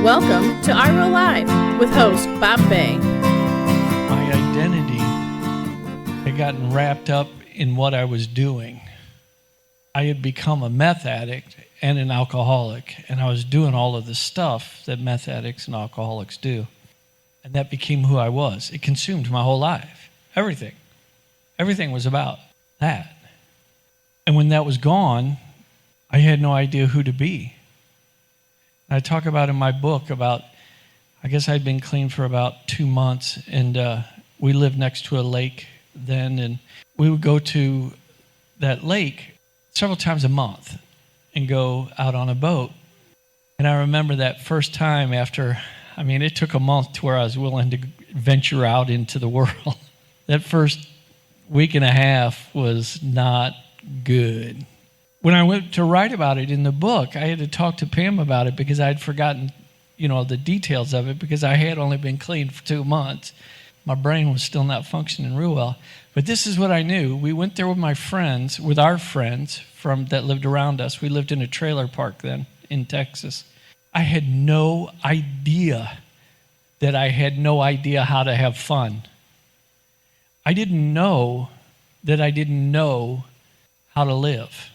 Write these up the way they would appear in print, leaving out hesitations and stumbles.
Welcome to IRO Live with host Bob Bay. My identity had gotten wrapped up in what I was doing. I had become a meth addict and an alcoholic, and I was doing all of the stuff that meth addicts and alcoholics do. And that became who I was. It consumed my whole life. Everything. Everything was about that. And when that was gone, I had no idea who to be. I talk about in my book about, I guess I'd been clean for about 2 months, and we lived next to a lake then, and we would go to that lake several times a month and go out on a boat. And I remember that first time it took a month to where I was willing to venture out into the world. That first week and a half was not good. When I went to write about it in the book, I had to talk to Pam about it because I had forgotten, the details of it because I had only been clean for 2 months. My brain was still not functioning real well. But this is what I knew. We went there with our friends that lived around us. We lived in a trailer park then in Texas. I had no idea that I had no idea how to have fun. I didn't know that I didn't know how to live.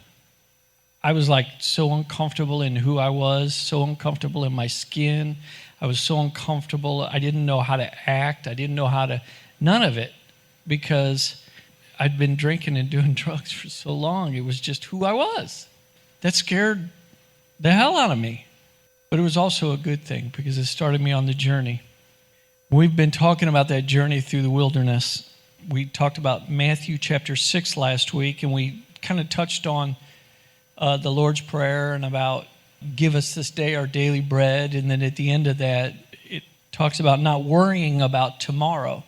I was so uncomfortable in who I was, so uncomfortable in my skin. I was so uncomfortable. I didn't know how to act. I didn't know none of it, because I'd been drinking and doing drugs for so long. It was just who I was. That scared the hell out of me. But it was also a good thing because it started me on the journey. We've been talking about that journey through the wilderness. We talked about Matthew chapter 6 last week, and we kind of touched on the Lord's Prayer and about give us this day our daily bread. And then at the end of that, it talks about not worrying about tomorrow.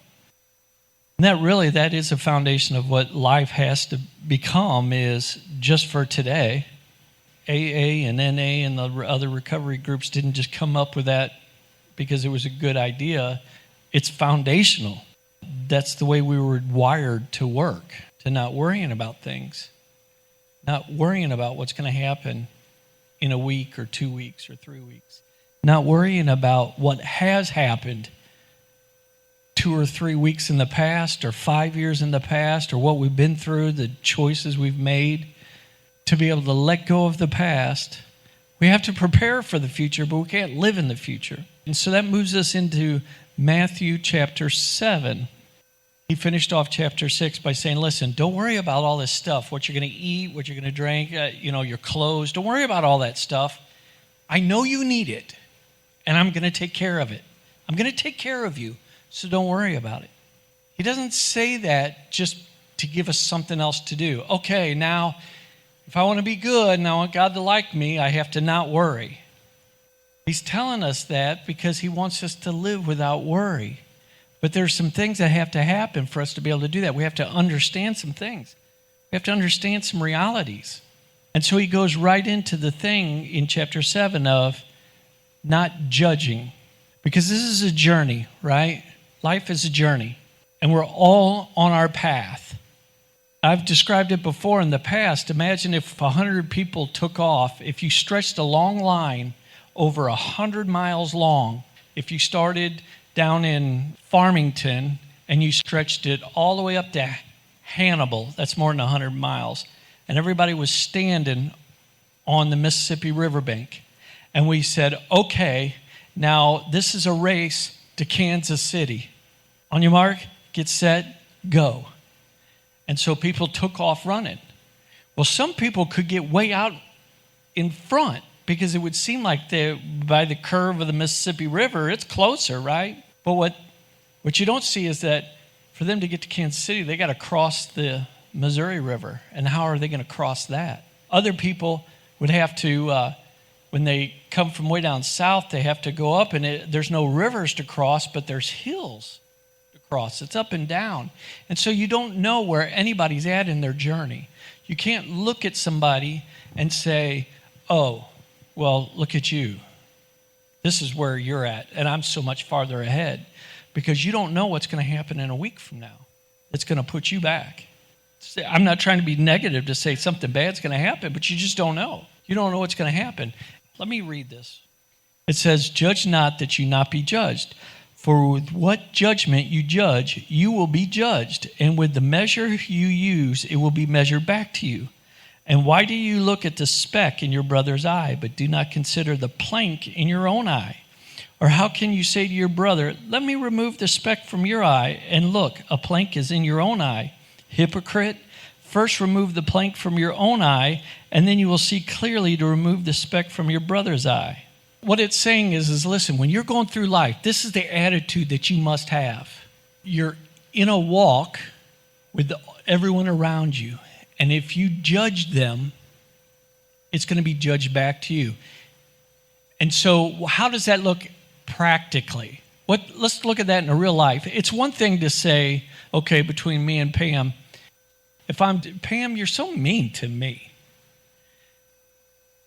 And that is a foundation of what life has to become, is just for today. AA and NA and the other recovery groups didn't just come up with that because it was a good idea. It's foundational. That's the way we were wired to work, to not worrying about things. Not worrying about what's going to happen in a week or 2 weeks or 3 weeks. Not worrying about what has happened 2 or 3 weeks in the past or 5 years in the past, or what we've been through, the choices we've made. To be able to let go of the past, we have to prepare for the future, but we can't live in the future. And so that moves us into Matthew chapter 7. He finished off chapter 6 by saying, listen, don't worry about all this stuff, what you're going to eat, what you're going to drink, your clothes. Don't worry about all that stuff. I know you need it, and I'm going to take care of it. I'm going to take care of you, so don't worry about it. He doesn't say that just to give us something else to do. Okay, now, if I want to be good and I want God to like me, I have to not worry. He's telling us that because he wants us to live without worry. But there's some things that have to happen for us to be able to do that. We have to understand some things. We have to understand some realities. And so he goes right into the thing in chapter 7 of not judging. Because this is a journey, right? Life is a journey. And we're all on our path. I've described it before in the past. Imagine if 100 people took off. If you stretched a long line over 100 miles long. If you started down in Farmington, and you stretched it all the way up to Hannibal. That's more than 100 miles. And everybody was standing on the Mississippi riverbank. And we said, okay, now this is a race to Kansas City. On your mark, get set, go. And so people took off running. Well, some people could get way out in front because it would seem like by the curve of the Mississippi River, it's closer, right? But what you don't see is that for them to get to Kansas City, they got to cross the Missouri River. And how are they going to cross that? Other people would have to, when they come from way down south, they have to go up, and there's no rivers to cross, but there's hills to cross. It's up and down. And so you don't know where anybody's at in their journey. You can't look at somebody and say, oh, well, look at you. This is where you're at, and I'm so much farther ahead, because you don't know what's going to happen in a week from now. It's going to put you back. I'm not trying to be negative to say something bad's going to happen, but you just don't know. You don't know what's going to happen. Let me read this. It says, judge not that you not be judged. For with what judgment you judge, you will be judged. And with the measure you use, it will be measured back to you. And why do you look at the speck in your brother's eye, but do not consider the plank in your own eye? Or how can you say to your brother, let me remove the speck from your eye, and look, a plank is in your own eye? Hypocrite, first remove the plank from your own eye, and then you will see clearly to remove the speck from your brother's eye. What it's saying is listen, when you're going through life, this is the attitude that you must have. You're in a walk with everyone around you. And if you judge them, it's going to be judged back to you. And so how does that look practically? Let's look at that in a real life. It's one thing to say, okay, between me and Pam, Pam, you're so mean to me.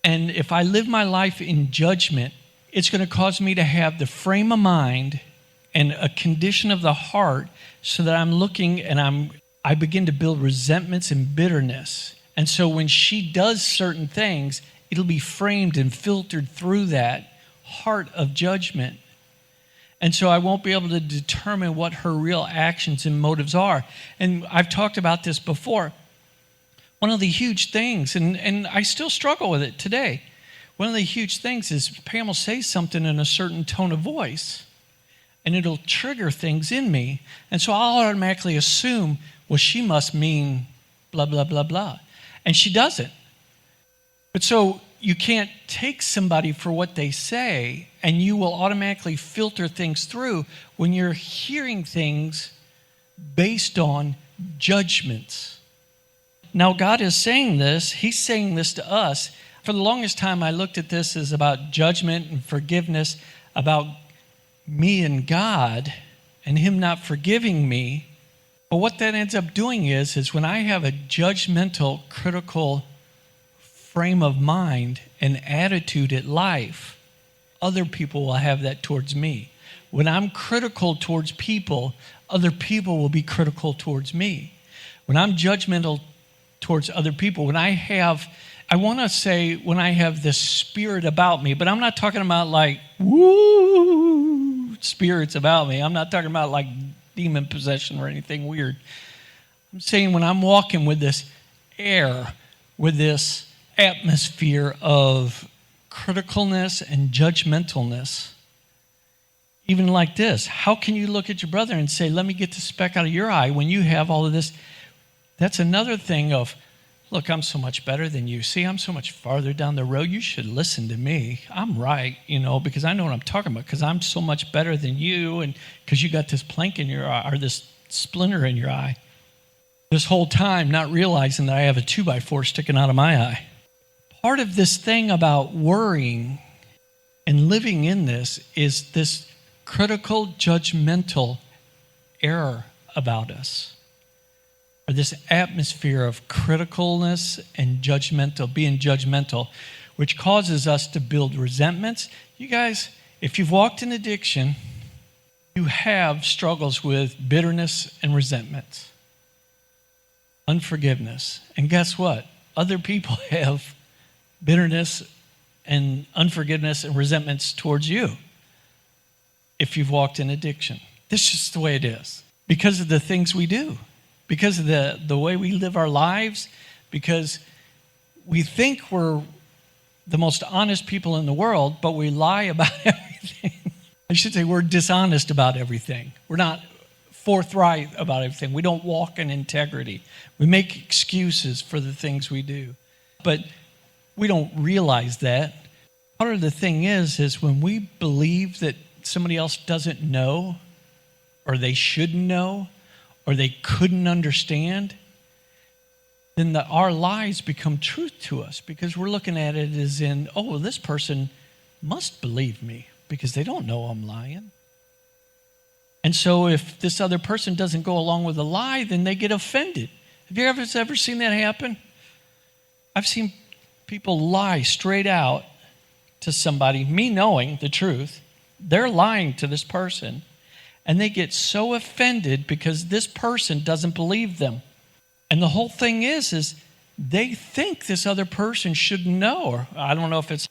And if I live my life in judgment, it's going to cause me to have the frame of mind and a condition of the heart so that I'm looking and I begin to build resentments and bitterness. And so when she does certain things, it'll be framed and filtered through that heart of judgment. And so I won't be able to determine what her real actions and motives are. And I've talked about this before. One of the huge things, and I still struggle with it today, one of the huge things is Pam will say something in a certain tone of voice, and it'll trigger things in me. And so I'll automatically assume, well, she must mean blah, blah, blah, blah. And she doesn't. But so you can't take somebody for what they say, and you will automatically filter things through when you're hearing things based on judgments. Now, God is saying this. He's saying this to us. For the longest time, I looked at this as about judgment and forgiveness, about me and God and Him not forgiving me. But what that ends up doing is when I have a judgmental, critical frame of mind and attitude at life, other people will have that towards me. When I'm critical towards people, other people will be critical towards me. When I'm judgmental towards other people, when I have this spirit about me, but I'm not talking about like, woo, spirits about me. I'm not talking about like demon possession or anything weird. I'm saying when I'm walking with this air, with this atmosphere of criticalness and judgmentalness, even like this, how can you look at your brother and say, let me get the speck out of your eye when you have all of this? That's another thing of, look, I'm so much better than you. See, I'm so much farther down the road. You should listen to me. I'm right, because I know what I'm talking about, because I'm so much better than you, and because you got this plank in your eye, or this splinter in your eye. This whole time not realizing that I have a 2x4 sticking out of my eye. Part of this thing about worrying and living in this is this critical, judgmental error about us. Or this atmosphere of criticalness and being judgmental, which causes us to build resentments. You guys, if you've walked in addiction, you have struggles with bitterness and resentments, unforgiveness. And guess what? Other people have bitterness and unforgiveness and resentments towards you if you've walked in addiction. This is just the way it is because of the things we do. Because of the way we live our lives, because we think we're the most honest people in the world, but we lie about everything. I should say we're dishonest about everything. We're not forthright about everything. We don't walk in integrity. We make excuses for the things we do. But we don't realize that. Part of the thing is when we believe that somebody else doesn't know, or they shouldn't know, or they couldn't understand, then our lies become truth to us because we're looking at it as in, oh, this person must believe me because they don't know I'm lying. And so if this other person doesn't go along with the lie, then they get offended. Have you ever seen that happen? I've seen people lie straight out to somebody, me knowing the truth. They're lying to this person. And they get so offended because this person doesn't believe them. And the whole thing is they think this other person should know. Or I don't know if it's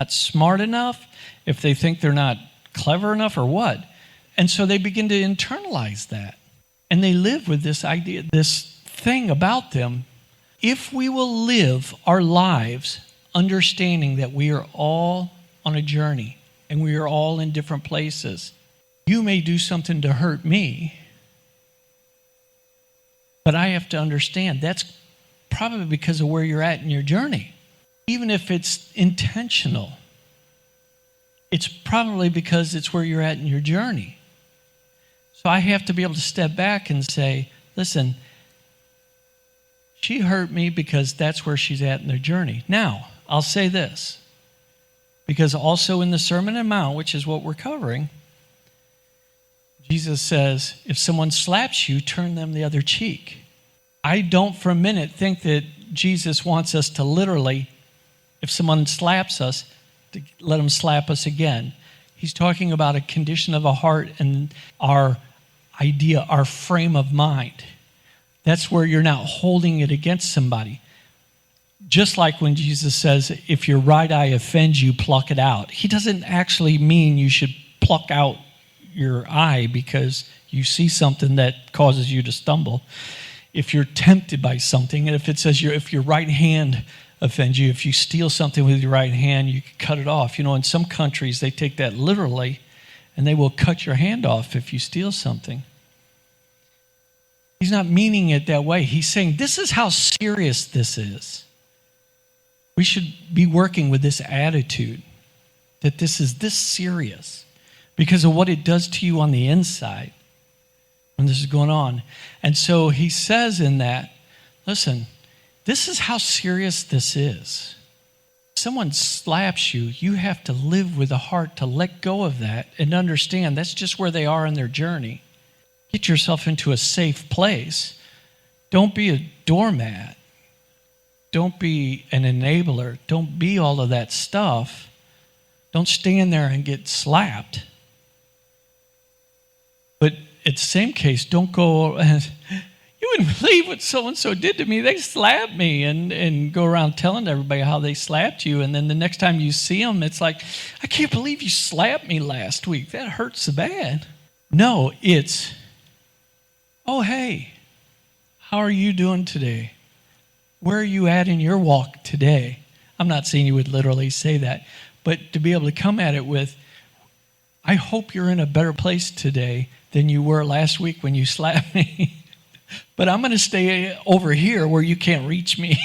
not smart enough, if they think they're not clever enough or what. And so they begin to internalize that. And they live with this idea, this thing about them. If we will live our lives understanding that we are all on a journey and we are all in different places, you may do something to hurt me, but I have to understand that's probably because of where you're at in your journey. Even if it's intentional, it's probably because it's where you're at in your journey. So I have to be able to step back and say, listen, she hurt me because that's where she's at in their journey. Now, I'll say this, because also in the Sermon on the Mount, which is what we're covering, Jesus says, if someone slaps you, turn them the other cheek. I don't for a minute think that Jesus wants us to literally, if someone slaps us, to let them slap us again. He's talking about a condition of a heart and our idea, our frame of mind. That's where you're not holding it against somebody. Just like when Jesus says, if your right eye offends you, pluck it out. He doesn't actually mean you should pluck out your eye because you see something that causes you to stumble. If you're tempted by something, and if it says if your right hand offends you, if you steal something with your right hand, you can cut it off. You know, in some countries, they take that literally, and they will cut your hand off if you steal something. He's not meaning it that way. He's saying, this is how serious this is. We should be working with this attitude that this is this serious because of what it does to you on the inside when this is going on. And so he says in that, listen, this is how serious this is. Someone slaps you, you have to live with a heart to let go of that and understand that's just where they are in their journey. Get yourself into a safe place. Don't be a doormat. Don't be an enabler. Don't be all of that stuff. Don't stand there and get slapped. But at the same case, don't go, you wouldn't believe what so-and-so did to me. They slapped me, and go around telling everybody how they slapped you. And then the next time you see them, it's like, I can't believe you slapped me last week. That hurt so bad. No, it's, oh, hey, how are you doing today? Where are you at in your walk today? I'm not saying you would literally say that, but to be able to come at it with, I hope you're in a better place today than you were last week when you slapped me. But I'm going to stay over here where you can't reach me.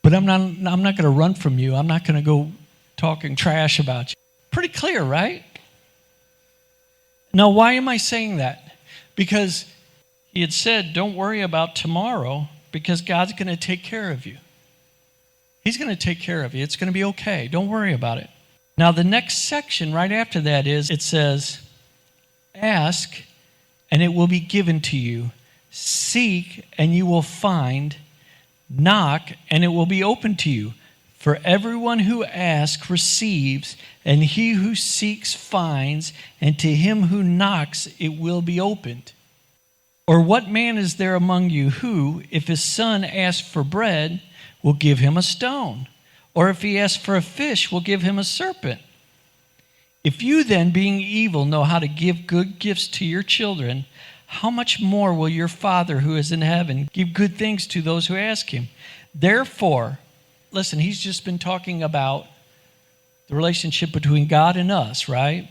But I'm not going to run from you. I'm not going to go talking trash about you. Pretty clear, right? Now, why am I saying that? Because he had said, don't worry about tomorrow because God's going to take care of you. He's going to take care of you. It's going to be okay. Don't worry about it. Now, the next section right after that is, it says, ask and it will be given to you. Seek and you will find. Knock and it will be open to you. For everyone who asks receives, and he who seeks finds, and to him who knocks it will be opened. Or what man is there among you who, if his son asks for bread, will give him a stone? Or if he asks for a fish, will give him a serpent? If you then, being evil, know how to give good gifts to your children, how much more will your Father who is in heaven give good things to those who ask him? Therefore, listen, he's just been talking about the relationship between God and us, right?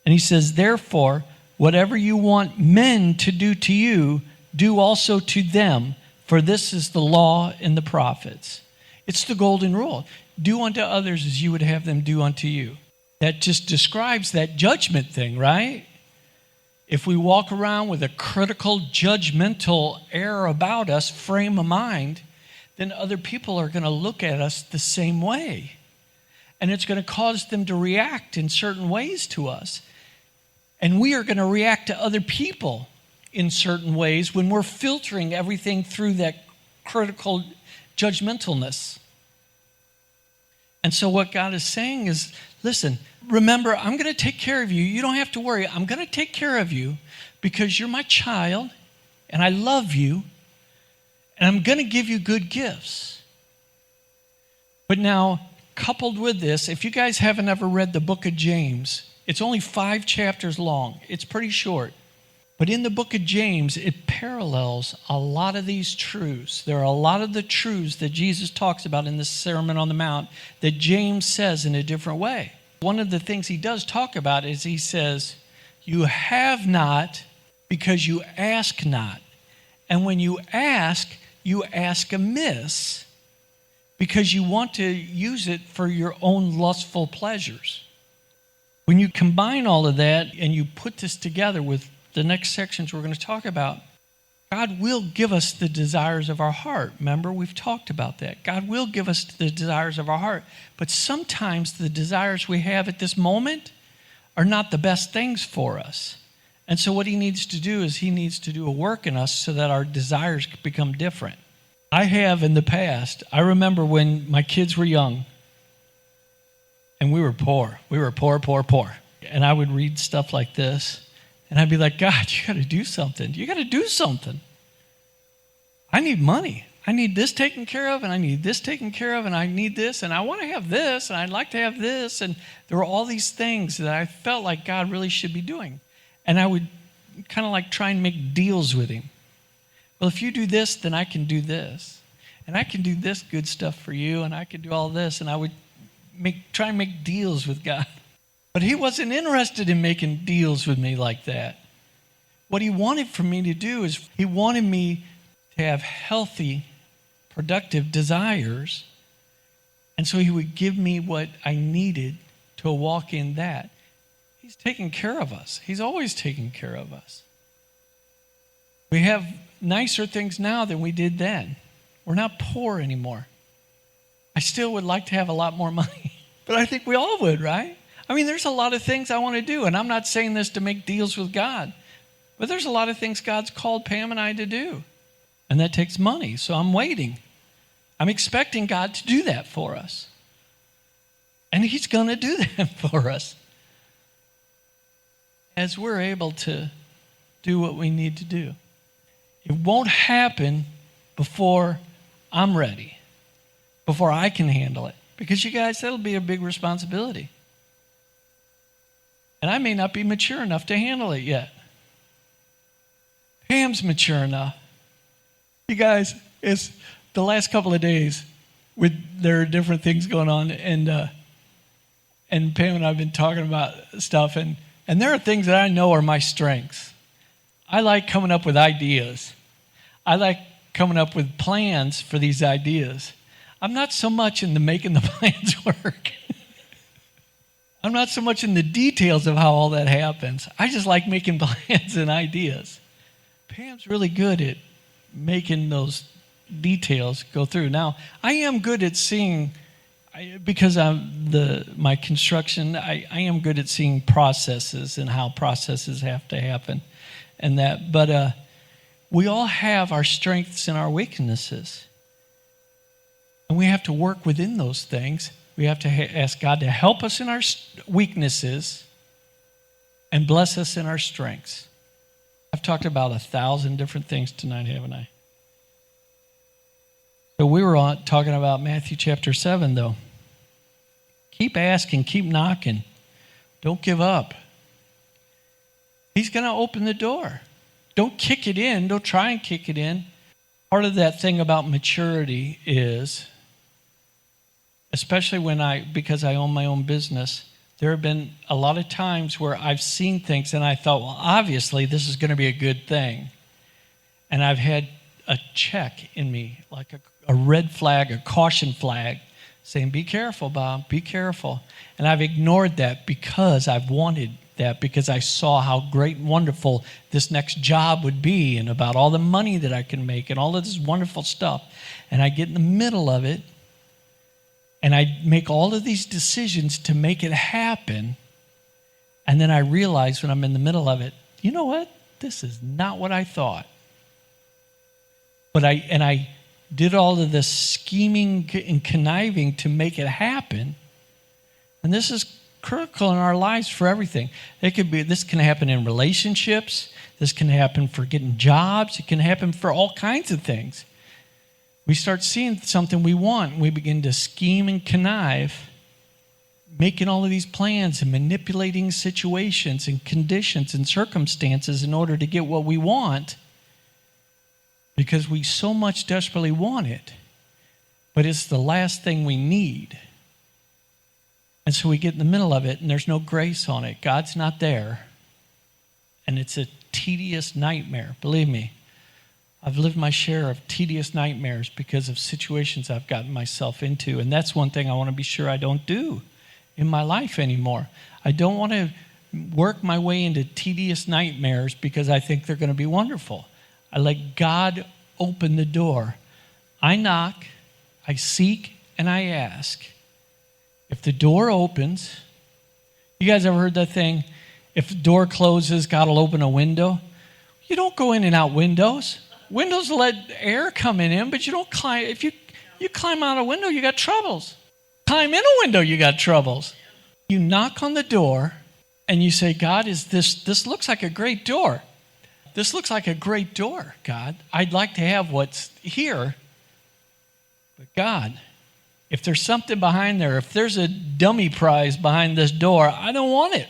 And he says, therefore, whatever you want men to do to you, do also to them, for this is the law and the prophets. It's the golden rule. Do unto others as you would have them do unto you. That just describes that judgment thing, right? If we walk around with a critical, judgmental air about us, frame of mind, then other people are going to look at us the same way. And it's going to cause them to react in certain ways to us. And we are going to react to other people in certain ways when we're filtering everything through that critical judgmentalness. And so what God is saying is, listen, remember, I'm going to take care of you. You don't have to worry. I'm going to take care of you because you're my child and I love you and I'm going to give you good gifts. But now, coupled with this, if you guys haven't ever read the book of James, it's only 5 chapters long. It's pretty short. But in the book of James, it parallels a lot of these truths. There are a lot of the truths that Jesus talks about in the Sermon on the Mount that James says in a different way. One of the things he does talk about is he says, you have not because you ask not. And when you ask amiss because you want to use it for your own lustful pleasures. When you combine all of that and you put this together with the next sections we're going to talk about, God will give us the desires of our heart. Remember, we've talked about that. God will give us the desires of our heart. But sometimes the desires we have at this moment are not the best things for us. And so what he needs to do is he needs to do a work in us so that our desires become different. I have in the past, I remember when my kids were young and we were poor. We were poor. And I would read stuff like this. And I'd be like, God, you got to do something. You got to do something. I need money. I need this taken care of, and I need this taken care of, and I need this, and I want to have this, and I'd like to have this. And there were all these things that I felt like God really should be doing. And I would kind of like try and make deals with him. Well, if you do this, then I can do this. And I can do this good stuff for you, and I can do all this. And I would try and make deals with God. But he wasn't interested in making deals with me like that. What he wanted for me to do is he wanted me to have healthy, productive desires. And so he would give me what I needed to walk in that. He's taking care of us. He's always taking care of us. We have nicer things now than we did then. We're not poor anymore. I still would like to have a lot more money. But I think we all would, right? I mean, there's a lot of things I want to do, and I'm not saying this to make deals with God, but there's a lot of things God's called Pam and I to do, and that takes money, so I'm waiting. I'm expecting God to do that for us, and he's going to do that for us as we're able to do what we need to do. It won't happen before I'm ready, before I can handle it, because you guys, that'll be a big responsibility. And I may not be mature enough to handle it yet. Pam's mature enough. You guys, it's the last couple of days, there are different things going on, and Pam and I have been talking about stuff, and there are things that I know are my strengths. I like coming up with ideas. I like coming up with plans for these ideas. I'm not so much into making the plans work. I'm not so much in the details of how all that happens. I just like making plans and ideas. Pam's really good at making those details go through. Now, I am good at seeing, because my construction, I am good at seeing processes and how processes have to happen and that. But we all have our strengths and our weaknesses. And we have to work within those things. We have to ask God to help us in our weaknesses and bless us in our strengths. I've talked about 1,000 different things tonight, haven't I? So we were talking about Matthew chapter 7, though. Keep asking, keep knocking. Don't give up. He's going to open the door. Don't kick it in. Don't try and kick it in. Part of that thing about maturity is, especially because I own my own business, there have been a lot of times where I've seen things and I thought, well, obviously this is going to be a good thing. And I've had a check in me, like a red flag, a caution flag, saying, be careful, Bob, be careful. And I've ignored that because I've wanted that, because I saw how great and wonderful this next job would be and about all the money that I can make and all of this wonderful stuff. And I get in the middle of it, and I make all of these decisions to make it happen. And then I realize when I'm in the middle of it, you know what? This is not what I thought. But I did all of this scheming and conniving to make it happen. And this is critical in our lives for everything. This can happen in relationships. This can happen for getting jobs. It can happen for all kinds of things. We start seeing something we want, and we begin to scheme and connive, making all of these plans and manipulating situations and conditions and circumstances in order to get what we want because we so much desperately want it, but it's the last thing we need. And so we get in the middle of it, and there's no grace on it. God's not there. And it's a tedious nightmare. Believe me, I've lived my share of tedious nightmares because of situations I've gotten myself into. And that's one thing I want to be sure I don't do in my life anymore. I don't want to work my way into tedious nightmares because I think they're going to be wonderful. I let God open the door. I knock, I seek, and I ask. If the door opens, you guys ever heard that thing? If the door closes, God will open a window. You don't go in and out windows. Windows let air come in, but you don't climb. If you climb out a window, you got troubles. Climb in a window, you got troubles. You knock on the door and you say, God, this looks like a great door. This looks like a great door, God. I'd like to have what's here. But God, if there's something behind there, if there's a dummy prize behind this door, I don't want it.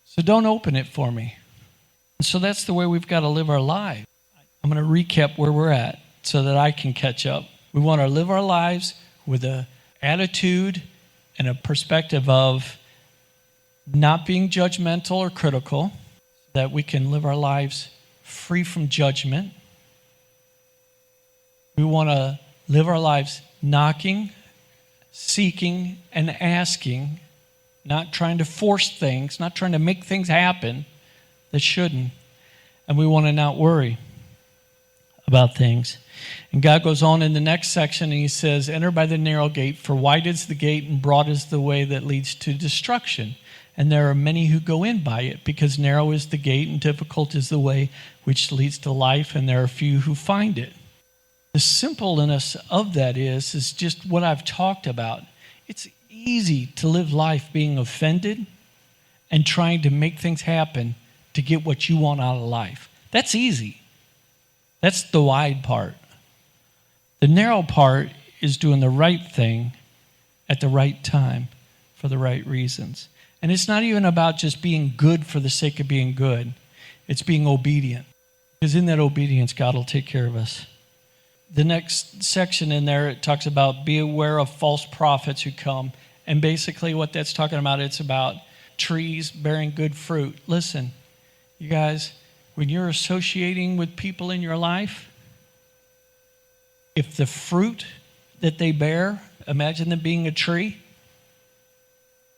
So don't open it for me. And so that's the way we've got to live our lives. I'm going to recap where we're at so that I can catch up. We want to live our lives with an attitude and a perspective of not being judgmental or critical, so that we can live our lives free from judgment. We want to live our lives knocking, seeking, and asking, not trying to force things, not trying to make things happen that shouldn't. And we want to not worry about things. And God goes on in the next section and he says, enter by the narrow gate, for wide is the gate and broad is the way that leads to destruction. And there are many who go in by it, because narrow is the gate and difficult is the way which leads to life, and there are few who find it. The simpleness of that is just what I've talked about. It's easy to live life being offended and trying to make things happen to get what you want out of life. That's easy. That's the wide part. The narrow part is doing the right thing at the right time for the right reasons. And it's not even about just being good for the sake of being good. It's being obedient. Because in that obedience, God will take care of us. The next section in there, it talks about be aware of false prophets who come. And basically what that's talking about, it's about trees bearing good fruit. Listen, you guys, when you're associating with people in your life, if the fruit that they bear, imagine them being a tree,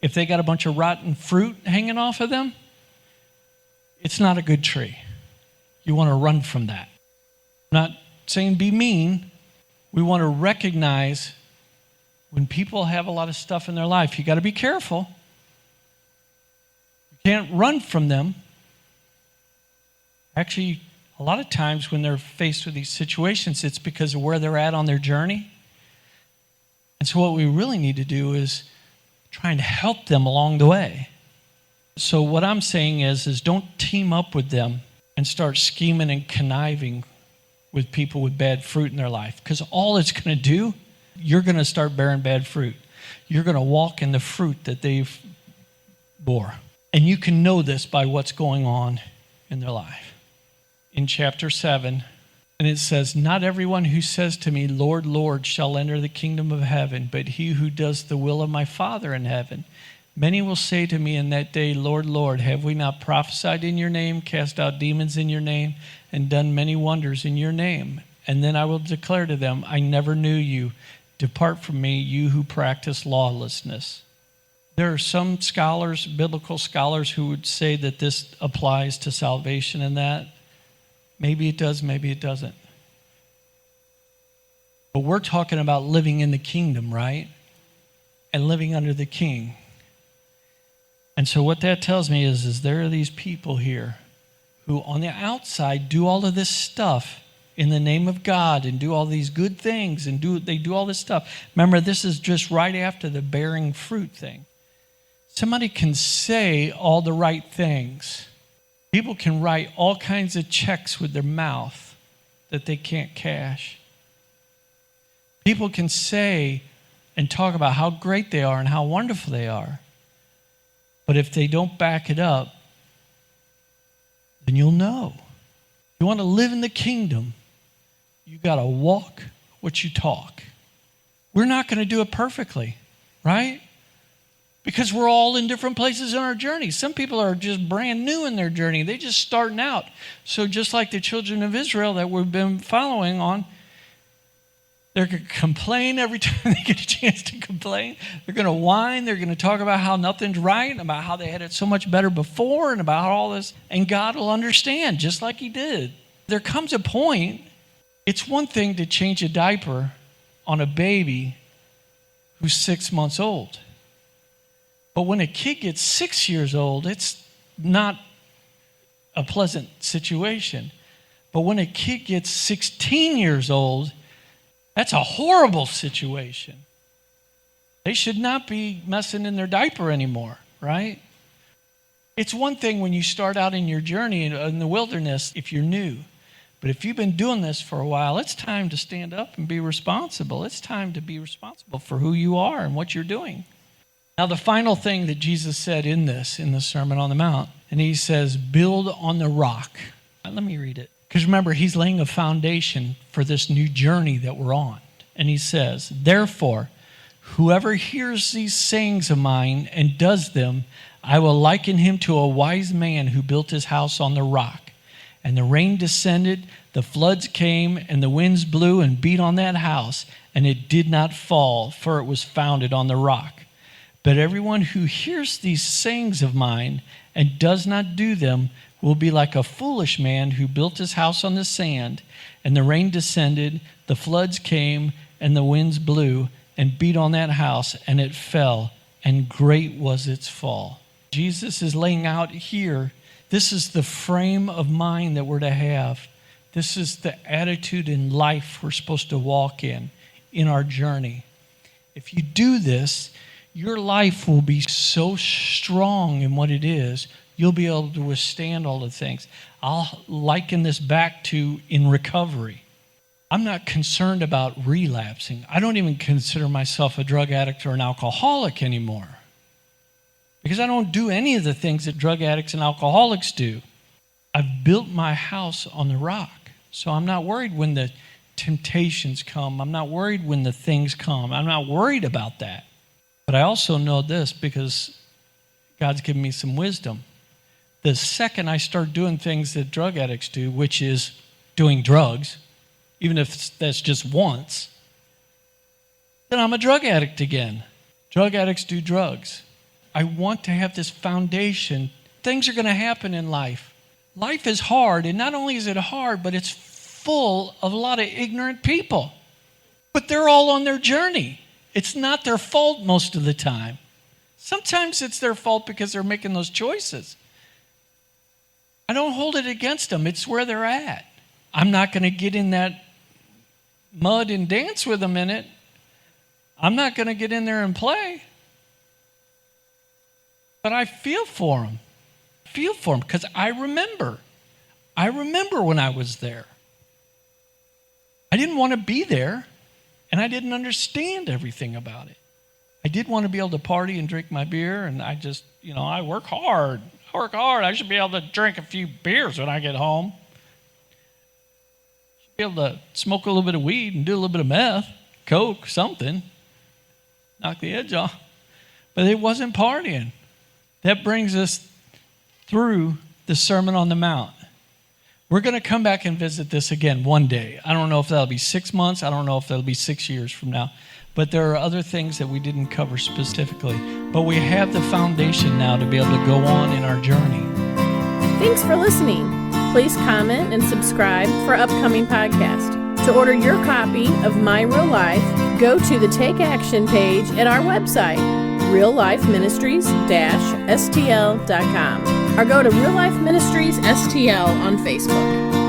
if they got a bunch of rotten fruit hanging off of them, it's not a good tree. You want to run from that. I'm not saying be mean. We want to recognize when people have a lot of stuff in their life, you got to be careful. You can't run from them. Actually, a lot of times when they're faced with these situations, it's because of where they're at on their journey. And so what we really need to do is try and help them along the way. So what I'm saying is don't team up with them and start scheming and conniving with people with bad fruit in their life. Because all it's going to do, you're going to start bearing bad fruit. You're going to walk in the fruit that they've bore. And you can know this by what's going on in their life. In chapter 7, and it says, not everyone who says to me, Lord, Lord, shall enter the kingdom of heaven, but he who does the will of my Father in heaven. Many will say to me in that day, Lord, Lord, have we not prophesied in your name, cast out demons in your name, and done many wonders in your name? And then I will declare to them, I never knew you. Depart from me, you who practice lawlessness. There are some scholars, biblical scholars, who would say that this applies to salvation and that. Maybe it does, maybe it doesn't. But we're talking about living in the kingdom, right? And living under the king. And so what that tells me is there are these people here who on the outside do all of this stuff in the name of God and do all these good things and they do all this stuff. Remember, this is just right after the bearing fruit thing. Somebody can say all the right things. People can write all kinds of checks with their mouth that they can't cash. People can say and talk about how great they are and how wonderful they are. But if they don't back it up, then you'll know. You want to live in the kingdom, you got to walk what you talk. We're not going to do it perfectly, right? Because we're all in different places in our journey. Some people are just brand new in their journey. They're just starting out. So just like the children of Israel that we've been following on, they're going to complain every time they get a chance to complain. They're going to whine. They're going to talk about how nothing's right, and about how they had it so much better before, and about all this. And God will understand, just like he did. There comes a point, it's one thing to change a diaper on a baby who's 6 months old. But when a kid gets 6 years old, it's not a pleasant situation. But when a kid gets 16 years old, that's a horrible situation. They should not be messing in their diaper anymore, right? It's one thing when you start out in your journey in the wilderness if you're new. But if you've been doing this for a while, it's time to stand up and be responsible. It's time to be responsible for who you are and what you're doing. Now, the final thing that Jesus said in the Sermon on the Mount, and he says, build on the rock. Let me read it. Because remember, he's laying a foundation for this new journey that we're on. And he says, therefore, whoever hears these sayings of mine and does them, I will liken him to a wise man who built his house on the rock. And the rain descended, the floods came, and the winds blew and beat on that house, and it did not fall, for it was founded on the rock. But everyone who hears these sayings of mine and does not do them will be like a foolish man who built his house on the sand, and the rain descended, the floods came, and the winds blew and beat on that house, and it fell, and great was its fall. Jesus is laying out here, this is the frame of mind that we're to have. This is the attitude in life we're supposed to walk in our journey. If you do this, your life will be so strong in what it is, you'll be able to withstand all the things. I'll liken this back to in recovery. I'm not concerned about relapsing. I don't even consider myself a drug addict or an alcoholic anymore, because I don't do any of the things that drug addicts and alcoholics do. I've built my house on the rock, so I'm not worried when the temptations come. I'm not worried when the things come. I'm not worried about that. But I also know this, because God's given me some wisdom. The second I start doing things that drug addicts do, which is doing drugs, even if that's just once, then I'm a drug addict again. Drug addicts do drugs. I want to have this foundation. Things are going to happen in life. Life is hard, and not only is it hard, but it's full of a lot of ignorant people. But they're all on their journey. It's not their fault most of the time. Sometimes it's their fault because they're making those choices. I don't hold it against them. It's where they're at. I'm not going to get in that mud and dance with them in it. I'm not going to get in there and play. But I feel for them. Because I remember. I remember when I was there. I didn't want to be there, and I didn't understand everything about it. I did want to be able to party and drink my beer, and I just, I work hard. I should be able to drink a few beers when I get home. Should be able to smoke a little bit of weed and do a little bit of meth, coke, something. Knock the edge off. But it wasn't partying. That brings us through the Sermon on the Mount. We're going to come back and visit this again one day. I don't know if that'll be 6 months. I don't know if that'll be 6 years from now. But there are other things that we didn't cover specifically. But we have the foundation now to be able to go on in our journey. Thanks for listening. Please comment and subscribe for upcoming podcasts. To order your copy of My Real Life, go to the Take Action page at our website, reallifeministries-stl.com, or go to Real Life Ministries STL on Facebook.